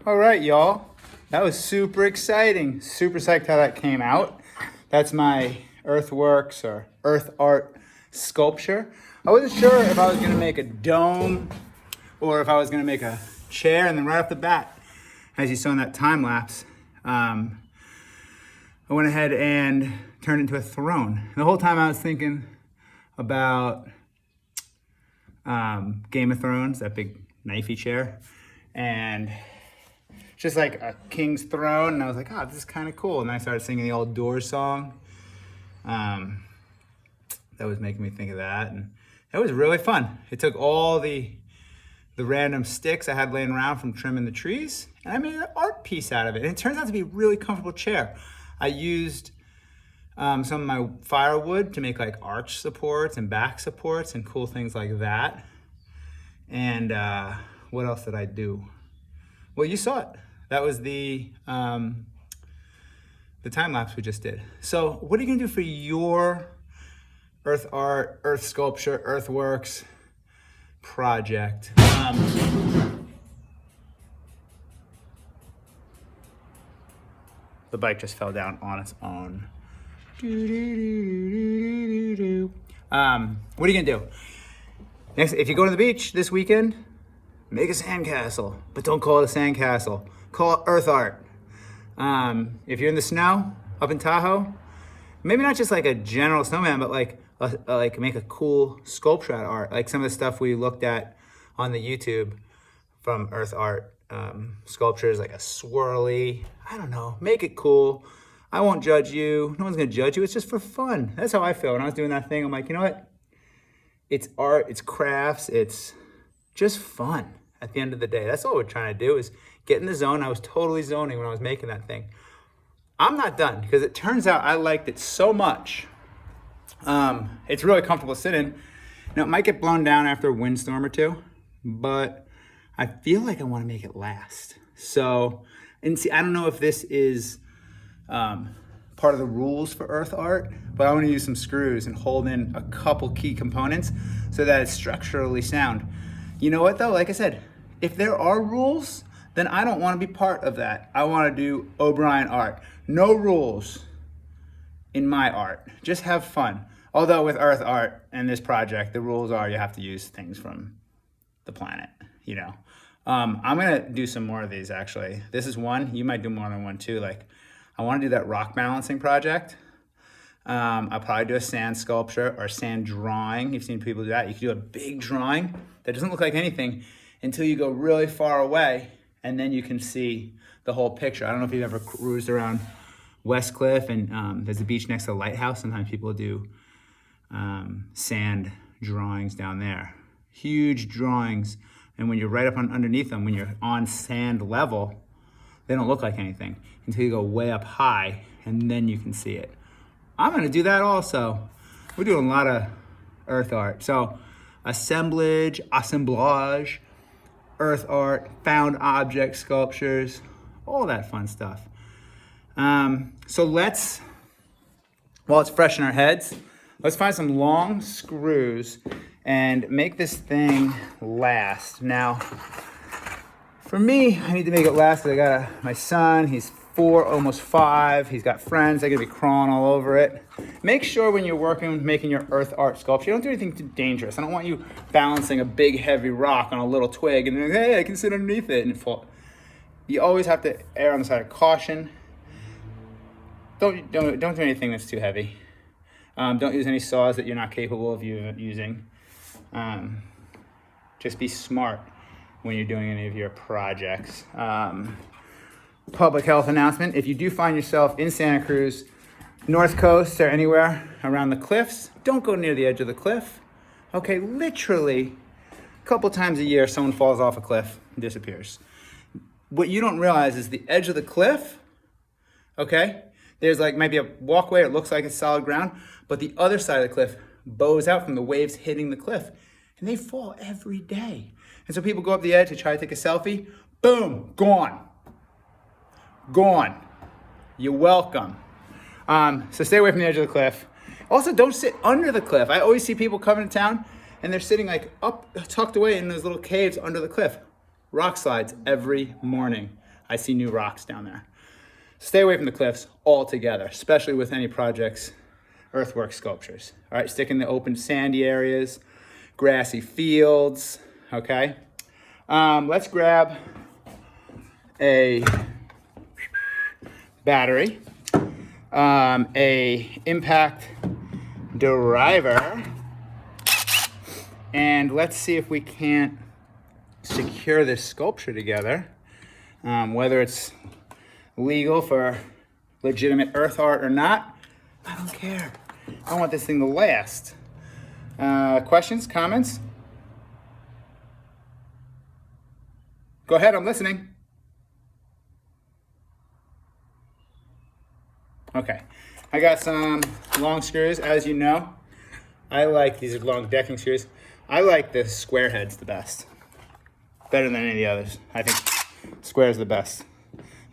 All right, y'all. That was super exciting. Super psyched how that came out. That's my Earthworks or Earth Art sculpture. I wasn't sure if I was gonna make a dome or if I was gonna make a chair, and then right off the bat, as you saw in that time lapse, I went ahead and turned it into a throne. The whole time I was thinking about Game of Thrones, that big knifey chair, and just like a king's throne, and I was like, oh, this is kind of cool. And I started singing the old Doors song. That was making me think of that, and it was really fun. It took all the random sticks I had laying around from trimming the trees, and I made an art piece out of it. And it turns out to be a really comfortable chair. I used some of my firewood to make like arch supports and back supports and cool things like that. And what else did I do? Well, you saw it. That was the time lapse we just did. So what are you gonna do for your earth art, earth sculpture, earthworks project? The bike just fell down on its own. What are you gonna do? Next, if you go to the beach this weekend, make a sandcastle, but don't call it a sandcastle. Call it earth art. If you're in the snow up in Tahoe, maybe not just like a general snowman, but like make a cool sculpture out of art, like some of the stuff we looked at on the YouTube from Earth Art sculptures, like a swirly. I don't know. Make it cool. I won't judge you. No one's gonna judge you. It's just for fun. That's how I feel when I was doing that thing. I'm like, you know what? It's art. It's crafts. It's just fun. At the end of the day, that's all we're trying to do is get in the zone. I was totally zoning when I was making that thing. I'm not done because it turns out I liked it so much. It's really comfortable to sit in. Now it might get blown down after a windstorm or two, but I feel like I want to make it last. So, and see, I don't know if this is part of the rules for earth art, but I want to use some screws and hold in a couple key components so that it's structurally sound. You know what though? Like I said, if there are rules, then I don't want to be part of that. I want to do O'Brien art. No rules in my art. Just have fun. Although with earth art and this project, the rules are you have to use things from the planet, you know. I'm gonna do some more of these actually. This is one, you might do more than one too. Like I wanna do that rock balancing project. I'll probably do a sand sculpture or sand drawing. You've seen people do that. You can do a big drawing that doesn't look like anything until you go really far away and then you can see the whole picture. I don't know if you've ever cruised around Westcliff and there's a beach next to the lighthouse. Sometimes people do sand drawings down there. Huge drawings. And when you're right up underneath them, when you're on sand level, they don't look like anything until you go way up high and then you can see it. I'm gonna do that also. We're doing a lot of earth art. So assemblage, earth art, found object sculptures, all that fun stuff. So while it's fresh in our heads, let's find some long screws and make this thing last. Now, for me, I need to make it last because I got my son, he's 4, almost 5. He's got friends, they're gonna be crawling all over it. Make sure when you're working, making your earth art sculpture, you don't do anything too dangerous. I don't want you balancing a big heavy rock on a little twig and then, hey, I can sit underneath it and fall. You always have to err on the side of caution. Don't do anything that's too heavy. Don't use any saws that you're not capable of using. Just be smart when you're doing any of your projects. Public health announcement, if you do find yourself in Santa Cruz, North Coast or anywhere around the cliffs, don't go near the edge of the cliff. Okay, literally a couple times a year someone falls off a cliff and disappears. What you don't realize is the edge of the cliff, okay, there's like maybe a walkway, it looks like it's solid ground, but the other side of the cliff bows out from the waves hitting the cliff, and they fall every day. And so people go up the edge to try to take a selfie, boom, gone. Gone. You're welcome. So stay away from the edge of the cliff. Also, don't sit under the cliff. I always see people coming to town and they're sitting like up, tucked away in those little caves under the cliff. Rock slides every morning. I see new rocks down there. Stay away from the cliffs altogether, especially with any projects, earthwork sculptures. All right, stick in the open sandy areas, grassy fields, okay? Let's grab a battery, a impact driver, and let's see if we can't secure this sculpture together, whether it's legal for legitimate earth art or not. I don't care. I want this thing to last. Questions, comments? Go ahead, I'm listening. Okay, I got some long screws, as you know. I like these long decking screws. I like the square heads the best. Better than any of the others. I think square is the best.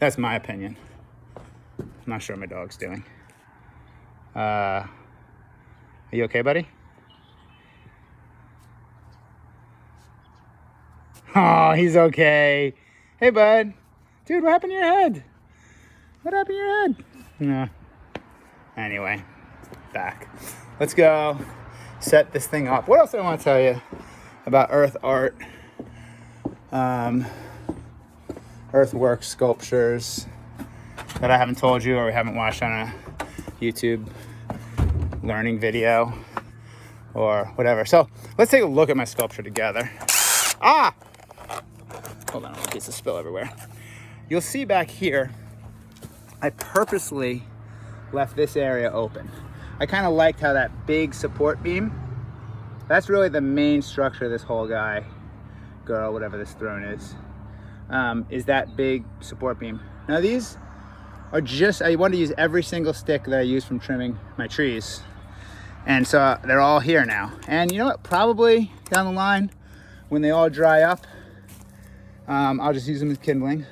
That's my opinion. I'm not sure what my dog's doing. Are you okay, buddy? Oh, he's okay. Hey, bud. Dude, what happened to your head? What happened to your head? No. Anyway, back. Let's go set this thing up. What else do I want to tell you about earth art? Earthwork sculptures that I haven't told you or we haven't watched on a YouTube learning video or whatever. So let's take a look at my sculpture together. Ah! Hold on, a piece of spill everywhere. You'll see back here, I purposely left this area open. I kind of liked how that big support beam, that's really the main structure of this whole guy, girl, whatever this throne is that big support beam. Now these are just, I wanted to use every single stick that I use from trimming my trees. And so they're all here now. And you know what, probably down the line, when they all dry up, I'll just use them as kindling.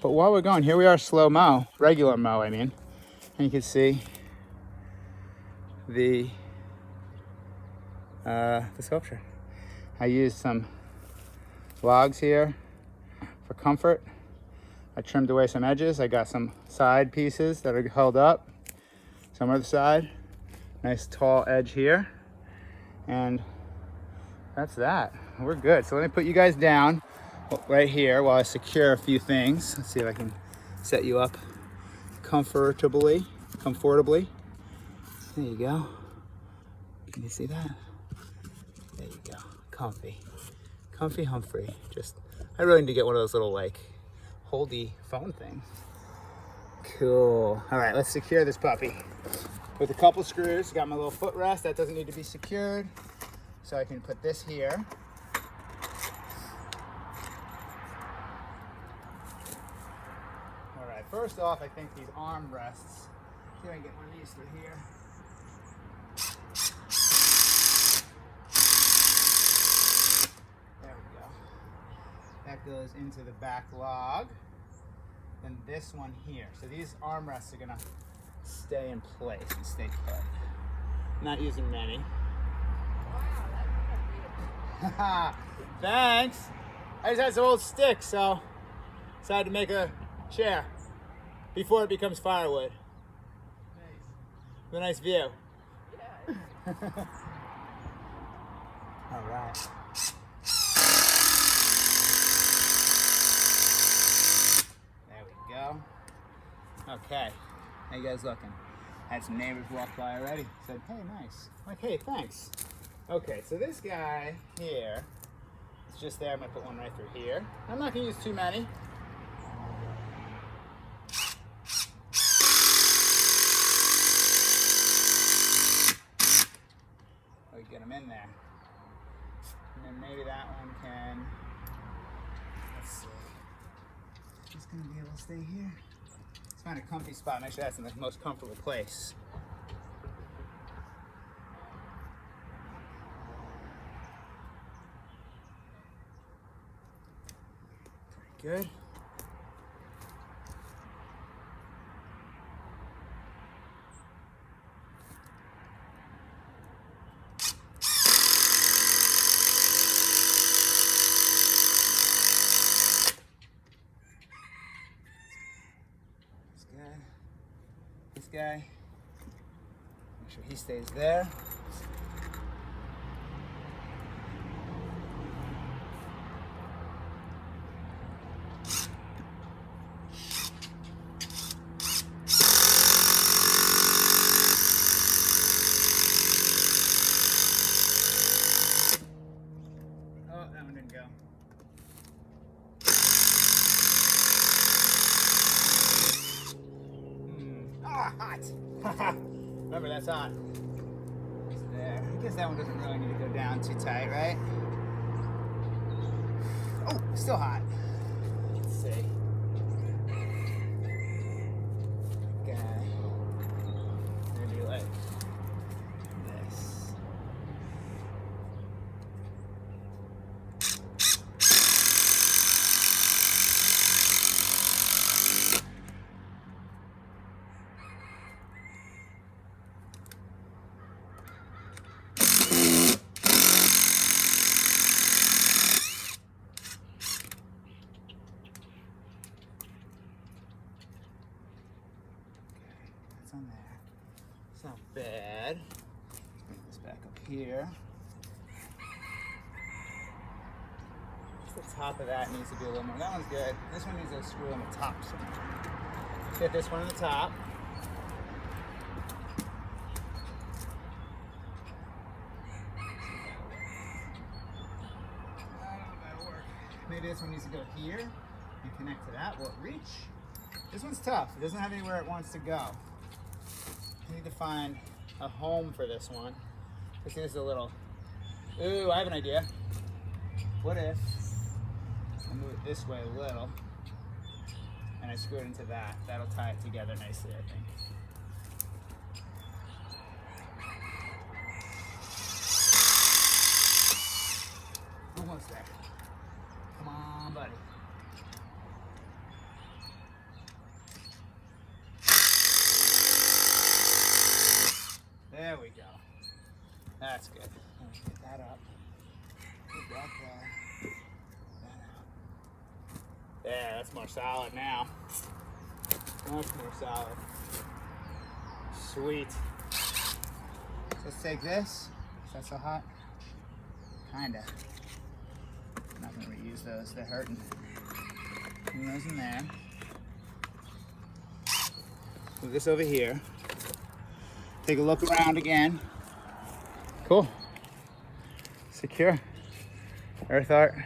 But while we're going, here we are slow mo, regular mo I mean. And you can see the sculpture. I used some logs here for comfort. I trimmed away some edges. I got some side pieces that are held up. Some other side. Nice tall edge here. And that's that. We're good. So let me put you guys down right here while I secure a few things. Let's see if I can set you up comfortably. There you go. Can you see that? There you go. Comfy Humphrey. Just, I really need to get one of those little like holdy phone things. Cool. All right, let's secure this puppy with a couple screws. Got my little footrest that doesn't need to be secured, so I can put this here. All right, first off, I think these arm rests. See if I can get one of these through here. There we go. That goes into the back log. Then this one here. So these armrests are gonna stay in place and stay put. Not using many. Wow, thanks. I just had some old sticks, so decided to make a chair before it becomes firewood. Nice. With a nice view. Yeah. All right. Go. Okay, how you guys looking? Had some neighbors walk by already. Said, hey, nice. I'm like, hey, thanks. Okay, so this guy here, it's just there. I'm gonna put one right through here. I'm not gonna use too many. We get them in there. And then maybe that one can, let's see. Just gonna be able to stay here. Let's find a comfy spot. Make sure that's in the most comfortable place. Pretty good. this guy. Make sure he stays there. Oh, that one didn't go. Hot. Remember, that's hot. It's there. I guess that one doesn't really need to go down too tight, right? Oh, still hot. Let's see. Okay. Maybe like this. On there. It's not bad. Let's bring this back up here. The top of that needs to be a little more. That one's good. This one needs a screw on the top. So get this one on the top. That'll work. Maybe this one needs to go here and connect to that. Will it reach? This one's tough. It doesn't have anywhere it wants to go. I need to find a home for this one. This is a little, ooh, I have an idea. What if I move it this way a little and I screw it into that? That'll tie it together nicely, I think. Almost there. Come on, buddy. There we go. That's good. Get that up. Get that there. That out. Yeah, that's more solid now. Much more solid. Sweet. So let's take this. Is that so hot? Kinda. I'm not gonna reuse those. They're hurting. Put those in there. Move this over here. Take a look around again. Cool. Secure. Earth art.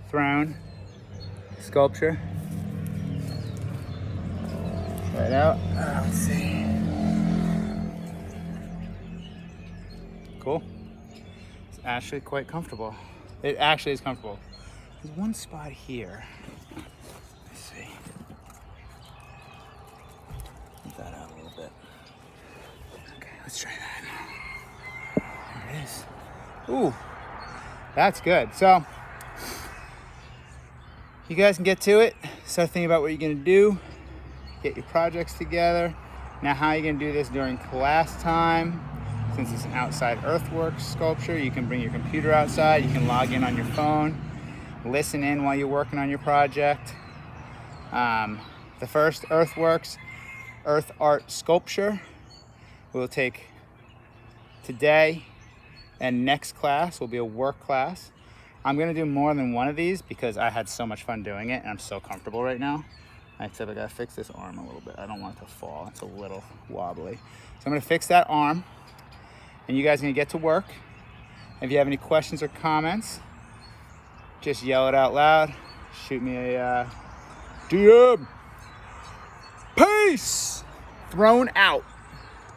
Throne. Sculpture. Try it out. Let's see. Cool. It's actually quite comfortable. It actually is comfortable. There's one spot here. Let's see. Move that out a little bit. Okay, let's try that. There it is. Ooh, that's good. So, you guys can get to it. Start thinking about what you're gonna do. Get your projects together. Now, how are you gonna do this during class time? Since it's an outside earthworks sculpture, you can bring your computer outside. You can log in on your phone. Listen in while you're working on your project. The first earthworks, earth art sculpture, we'll take today, and next class will be a work class. I'm gonna do more than one of these because I had so much fun doing it and I'm so comfortable right now. Except I gotta fix this arm a little bit. I don't want it to fall, it's a little wobbly. So I'm gonna fix that arm and you guys are gonna get to work. If you have any questions or comments, just yell it out loud. Shoot me a DM. Peace! Thrown out.